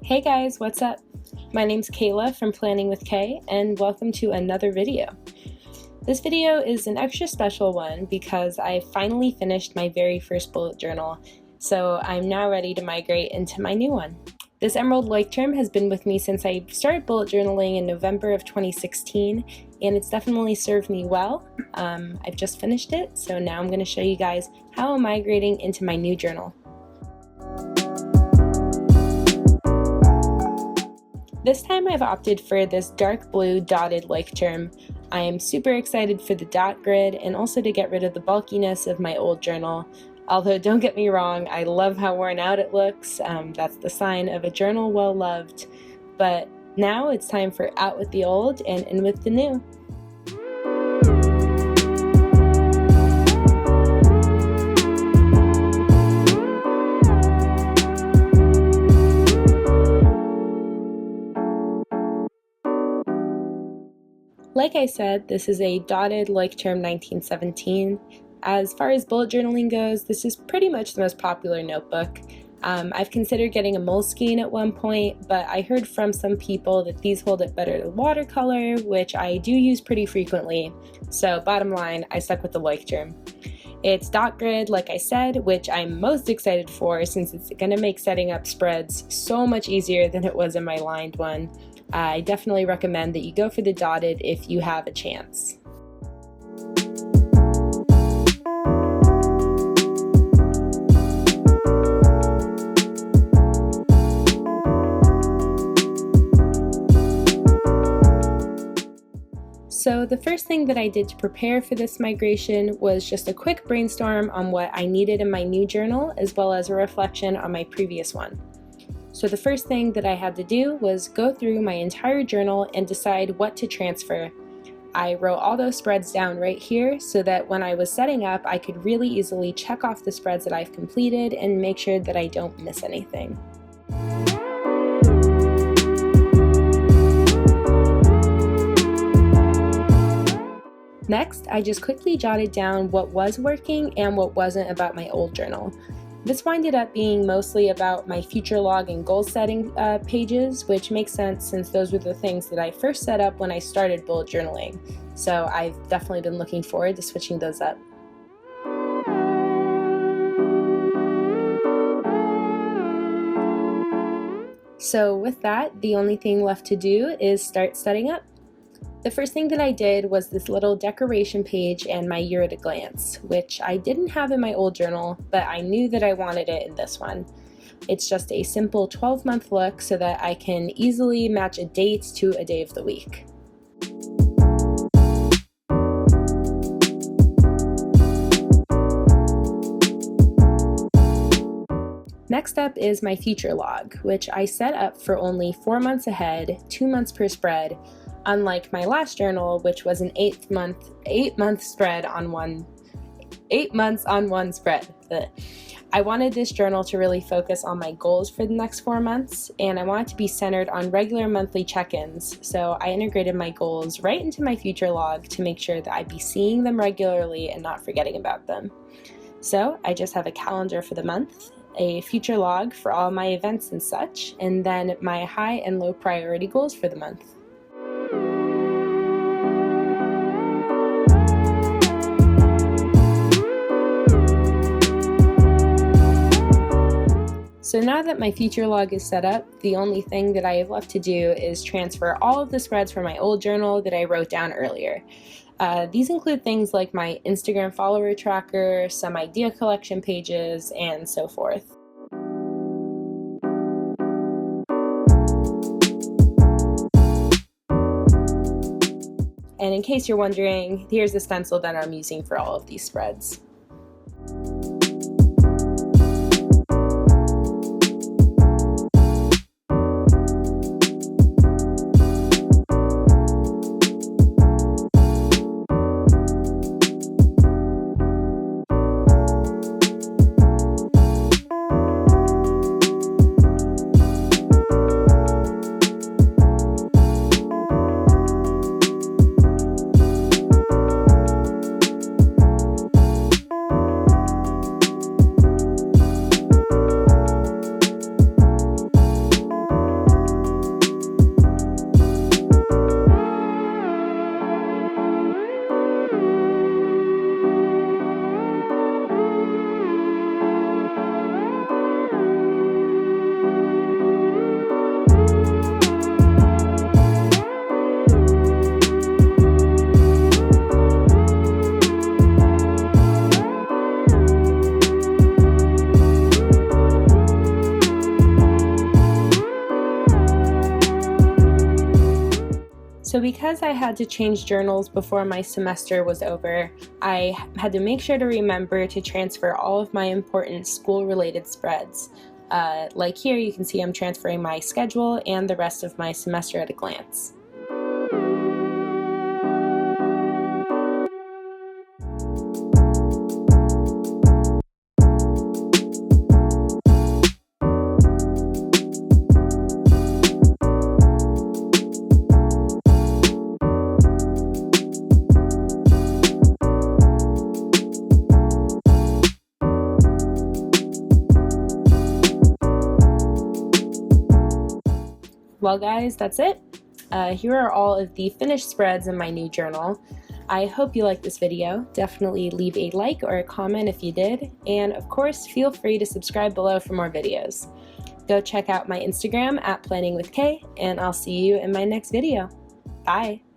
Hey guys, what's up? My name's Kayla from Planning with Kay, and welcome to another video. This video is an extra special one because I finally finished my very first bullet journal, so I'm now ready to migrate into my new one. This Emerald Leuchtturm has been with me since I started bullet journaling in November of 2016, and it's definitely served me well. I've just finished it, so now I'm going to show you guys how I'm migrating into my new journal. This time I've opted for this dark blue dotted Leuchtturm. I am super excited for the dot grid and also to get rid of the bulkiness of my old journal. Although don't get me wrong, I love how worn out it looks. That's the sign of a journal well loved. But now it's time for out with the old and in with the new. Like I said, this is a dotted Leuchtturm 1917. As far as bullet journaling goes, this is pretty much the most popular notebook. I've considered getting a Moleskine at one point, but I heard from some people that these hold it better than watercolor, which I do use pretty frequently. So bottom line, I stuck with the Leuchtturm. It's dot grid, like I said, which I'm most excited for since it's going to make setting up spreads so much easier than it was in my lined one. I definitely recommend that you go for the dotted if you have a chance. So the first thing that I did to prepare for this migration was just a quick brainstorm on what I needed in my new journal, as well as a reflection on my previous one. So the first thing that I had to do was go through my entire journal and decide what to transfer. I wrote all those spreads down right here so that when I was setting up, I could really easily check off the spreads that I've completed and make sure that I don't miss anything. Next, I just quickly jotted down what was working and what wasn't about my old journal. This winded up being mostly about my future log and goal setting pages, which makes sense since those were the things that I first set up when I started bullet journaling. So I've definitely been looking forward to switching those up. So with that, the only thing left to do is start setting up. The first thing that I did was this little decoration page and my year at a glance, which I didn't have in my old journal, but I knew that I wanted it in this one. It's just a simple 12-month look so that I can easily match a date to a day of the week. Next up is my future log, which I set up for only 4 months ahead, 2 months per spread, unlike my last journal, which was an 8 month spread on one 8 months on one spread. I wanted this journal to really focus on my goals for the next 4 months, and I want it to be centered on regular monthly check-ins, so I integrated my goals right into my future log to make sure that I'd be seeing them regularly and not forgetting about them. So I just have a calendar for the month, a future log for all my events and such, and then my high and low priority goals for the month. So now that my future log is set up, the only thing that I have left to do is transfer all of the spreads from my old journal that I wrote down earlier. These include things like my Instagram follower tracker, some idea collection pages, and so forth. And in case you're wondering, here's the stencil that I'm using for all of these spreads. So because I had to change journals before my semester was over, I had to make sure to remember to transfer all of my important school-related spreads. Like here, you can see I'm transferring my schedule and the rest of my semester at a glance. Well guys, that's it. Here are all of the finished spreads in my new journal. I hope you liked this video. Definitely leave a like or a comment if you did, and of course feel free to subscribe below for more videos. Go check out my Instagram @planningwithk, and I'll see you in my next video. Bye!